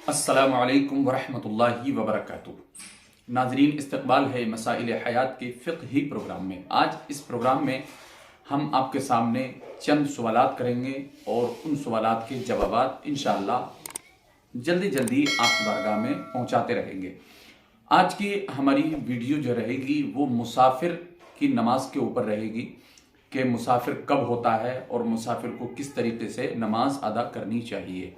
अस्सलामु अलैकुम वरहमतुल्लाहि वबरकातुहू। नाजरीन, इस्तकबाल है मसाइल हयात के फ़िक़ही प्रोग्राम में। आज इस प्रोग्राम में हम आपके सामने चंद सवालात करेंगे और उन सवालात के जवाबात इंशाअल्लाह जल्दी जल्दी आपकी बारगाह में पहुंचाते रहेंगे। आज की हमारी वीडियो जो रहेगी वो मुसाफिर की नमाज के ऊपर रहेगी कि मुसाफिर कब होता है और मुसाफिर को किस तरीके से नमाज अदा करनी चाहिए।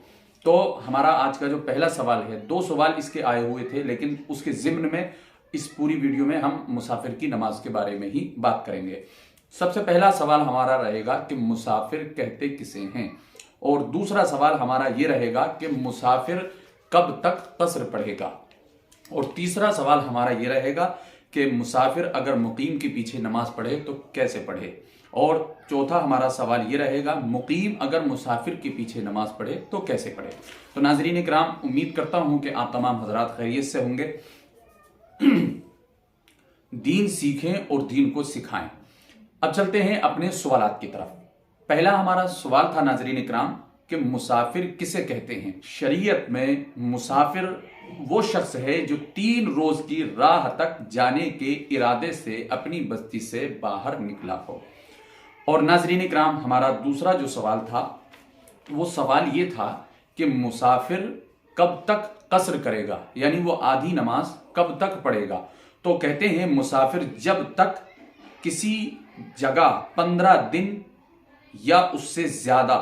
तो हमारा आज का जो पहला सवाल है, दो सवाल इसके आए हुए थे, लेकिन उसके ज़िम्न में इस पूरी वीडियो में हम मुसाफिर की नमाज के बारे में ही बात करेंगे। सबसे पहला सवाल हमारा रहेगा कि मुसाफिर कहते किसे हैं, और दूसरा सवाल हमारा ये रहेगा कि मुसाफिर कब तक कसर पढ़ेगा, और तीसरा सवाल हमारा ये रहेगा कि मुसाफिर अगर मुकीम के पीछे नमाज पढ़े तो कैसे पढ़े, और चौथा हमारा सवाल ये रहेगा मुकीम अगर मुसाफिर के पीछे नमाज पढ़े तो कैसे पढ़े। तो नाज़रीन इकराम, उम्मीद करता हूं कि आप तमाम हजरात खैरियत से होंगे। दीन सीखें और दीन को सिखाएं। अब चलते हैं अपने सवालात की तरफ। पहला हमारा सवाल था नाज़रीन इकराम कि मुसाफिर किसे कहते हैं। शरीयत में मुसाफिर वो शख्स है जो 3 रोज की राह तक जाने के इरादे से अपनी बस्ती से बाहर निकला हो। और नाज़रीन इकराम, हमारा दूसरा जो सवाल था वो सवाल ये था कि मुसाफिर कब तक कसर करेगा, यानी वो आधी नमाज कब तक पढ़ेगा। तो कहते हैं मुसाफिर जब तक किसी जगह 15 दिन या उससे ज्यादा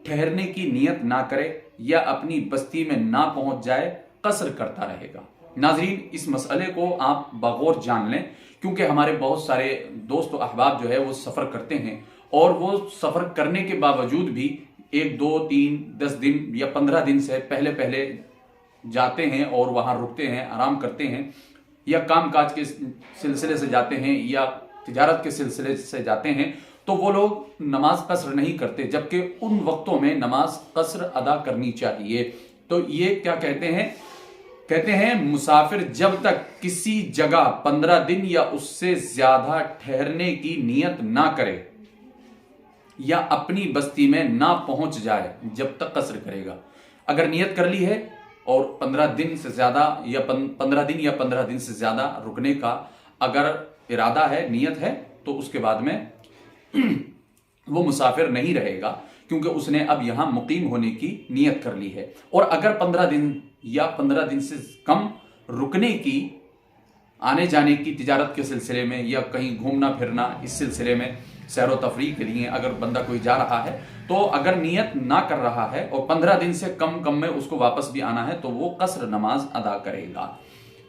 ठहरने की नियत ना करे या अपनी बस्ती में ना पहुंच जाए, कसर करता रहेगा। नाजरीन, इस मसले को आप बगौर जान लें, क्योंकि हमारे बहुत सारे दोस्त और अहबाब जो है वो सफ़र करते हैं, और वो सफ़र करने के बावजूद भी 1, 2, 3, 10 दिन या 15 दिन से पहले जाते हैं और वहाँ रुकते हैं, आराम करते हैं, या काम काज के सिलसिले से जाते हैं या तिजारत के सिलसिले से जाते हैं। तो वो लोग नमाज कसर नहीं करते, जबकि उन वक्तों में नमाज कसर अदा करनी चाहिए। तो ये क्या कहते हैं? कहते हैं मुसाफिर जब तक किसी जगह 15 दिन या उससे ज्यादा ठहरने की नियत ना करे या अपनी बस्ती में ना पहुंच जाए, जब तक कसर करेगा। अगर नियत कर ली है और 15 दिन से ज्यादा या 15 दिन या 15 दिन से ज्यादा रुकने का अगर इरादा है, नियत है, तो उसके बाद में वो मुसाफिर नहीं रहेगा, क्योंकि उसने अब यहां मुकीम होने की नियत कर ली है। और अगर 15 दिन या 15 दिन से कम रुकने की, आने जाने की, तिजारत के सिलसिले में या कहीं घूमना फिरना, इस सिलसिले में सैर व तफरीह के लिए अगर बंदा कोई जा रहा है, तो अगर नियत ना कर रहा है और 15 दिन से कम में उसको वापस भी आना है, तो वो कसर नमाज अदा करेगा।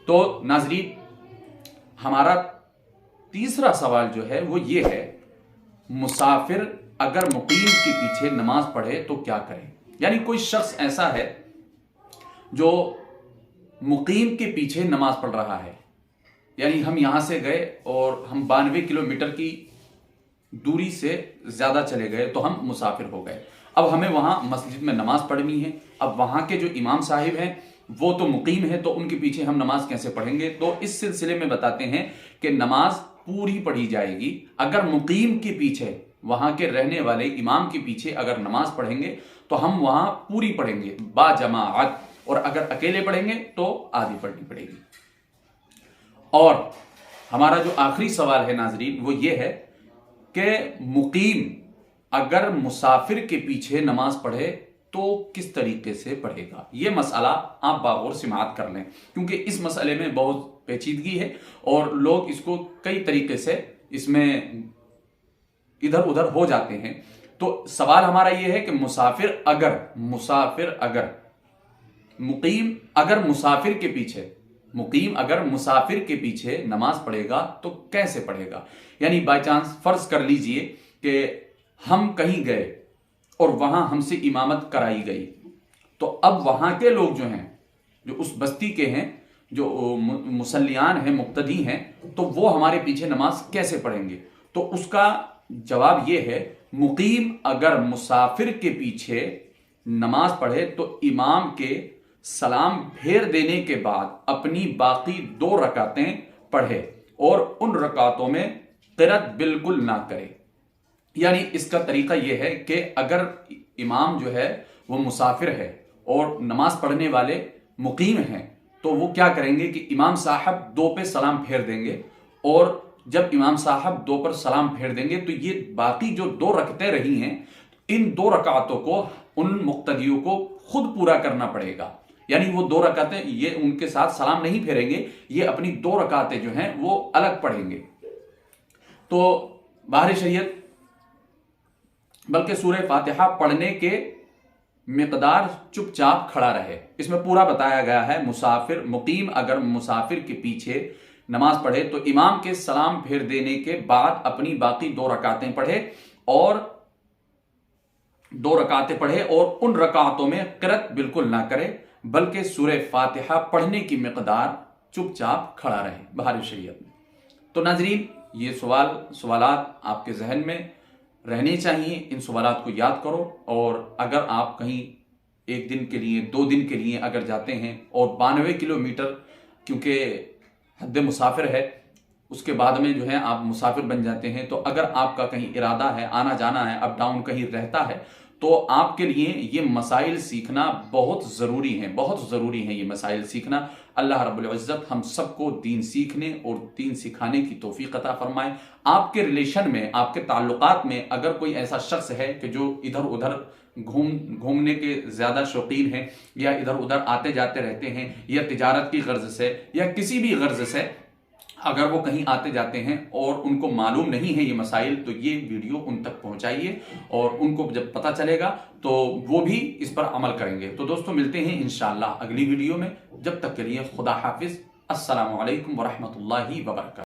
तो नाजरीन, हमारा तीसरा सवाल जो है वो ये है, मुसाफिर अगर मुकीम के पीछे नमाज पढ़े तो क्या करे। यानी कोई शख्स ऐसा है जो मुकीम के पीछे नमाज पढ़ रहा है, यानी हम यहां से गए और हम 92 किलोमीटर की दूरी से ज्यादा चले गए तो हम मुसाफिर हो गए। अब हमें वहां मस्जिद में नमाज पढ़नी है। अब वहां के जो इमाम साहिब हैं वो तो मुकीम है, तो उनके पीछे हम नमाज कैसे पढ़ेंगे। तो इस सिलसिले में बताते हैं कि नमाज पूरी पढ़ी जाएगी। अगर मुकीम के पीछे, वहां के रहने वाले इमाम के पीछे अगर नमाज पढ़ेंगे तो हम वहां पूरी पढ़ेंगे बाजमाअत, और अगर अकेले पढ़ेंगे तो आधी पढ़नी पड़ेगी। और हमारा जो आखिरी सवाल है नाजरीन वो ये है कि मुकीम अगर मुसाफिर के पीछे नमाज पढ़े तो किस तरीके से पढ़ेगा। ये मसला आप बागौर समाअत कर लें, क्योंकि इस मसले में बहुत पेचीदगी है और लोग इसको कई तरीके से इसमें इधर उधर हो जाते हैं। तो सवाल हमारा यह है कि मुसाफिर अगर मुकीम अगर मुसाफिर के पीछे नमाज पढ़ेगा तो कैसे पढ़ेगा। यानी बाय चांस फर्ज कर लीजिए कि हम कहीं गए और वहां हमसे इमामत कराई गई, तो अब वहां के लोग जो हैं, जो उस बस्ती के हैं, जो मुसल्लियान हैं, मुक्तदी हैं, तो वो हमारे पीछे नमाज कैसे पढ़ेंगे। तो उसका जवाब ये है, मुकीम अगर मुसाफिर के पीछे नमाज पढ़े तो इमाम के सलाम फेर देने के बाद अपनी बाकी 2 रकातें पढ़े और उन रकातों में क़िरात बिल्कुल ना करे। यानी इसका तरीका यह है कि अगर इमाम जो है वो मुसाफिर है اور نماز پڑھنے والے مقیم ہیں تو وہ کیا کریں گے کہ امام صاحب 2 پہ سلام پھیر دیں گے، اور جب امام صاحب 2 پر سلام پھیر دیں گے تو یہ باقی جو 2 رکعتیں رہی ہیں ان 2 رکعتوں کو ان مقتدیوں کو خود پورا کرنا پڑے گا. یعنی وہ 2 رکعتیں یہ ان کے ساتھ سلام نہیں پھیریں گے، یہ اپنی 2 رکعتیں جو ہیں وہ الگ پڑھیں گے. تو باہر شریعت بلکہ سورہ فاتحہ پڑھنے کے مقدار چپ چاپ کھڑا رہے. اس میں پورا بتایا گیا ہے مسافر مقیم اگر مسافر کے پیچھے نماز پڑھے تو امام کے سلام پھیر دینے کے بعد اپنی باقی 2 رکعتیں پڑھے اور 2 رکعتیں پڑھے اور ان رکعتوں میں قرأت بالکل نہ کرے بلکہ سورہ فاتحہ پڑھنے کی مقدار چپ چاپ کھڑا رہے بہار شریعت میں. تو ناظرین یہ سوالات آپ کے ذہن میں رہنے چاہیے. ان سوالات کو یاد کرو، اور اگر آپ کہیں 1 دن کے لیے 2 دن کے لیے اگر جاتے ہیں اور 92 کلومیٹر کیونکہ حد مسافر ہے اس کے بعد میں جو ہے آپ مسافر بن جاتے ہیں، تو اگر آپ کا کہیں ارادہ ہے آنا جانا ہے اپ ڈاؤن کہیں رہتا ہے تو آپ کے لیے یہ مسائل سیکھنا بہت ضروری ہیں، بہت ضروری ہیں یہ مسائل سیکھنا. اللہ رب العزت ہم سب کو دین سیکھنے اور دین سکھانے کی توفیق عطا فرمائے. آپ کے ریلیشن میں آپ کے تعلقات میں اگر کوئی ایسا شخص ہے کہ جو ادھر ادھر گھومنے کے زیادہ شوقین ہیں یا ادھر ادھر آتے جاتے رہتے ہیں یا تجارت کی غرض سے یا کسی بھی غرض سے اگر وہ کہیں آتے جاتے ہیں اور ان کو معلوم نہیں ہے یہ مسائل، تو یہ ویڈیو ان تک پہنچائیے اور ان کو جب پتہ چلے گا تو وہ بھی اس پر عمل کریں گے. تو دوستو ملتے ہیں انشاءاللہ اگلی ویڈیو میں. جب تک کے لیے خدا حافظ. السلام علیکم ورحمۃ اللہ وبرکاتہ.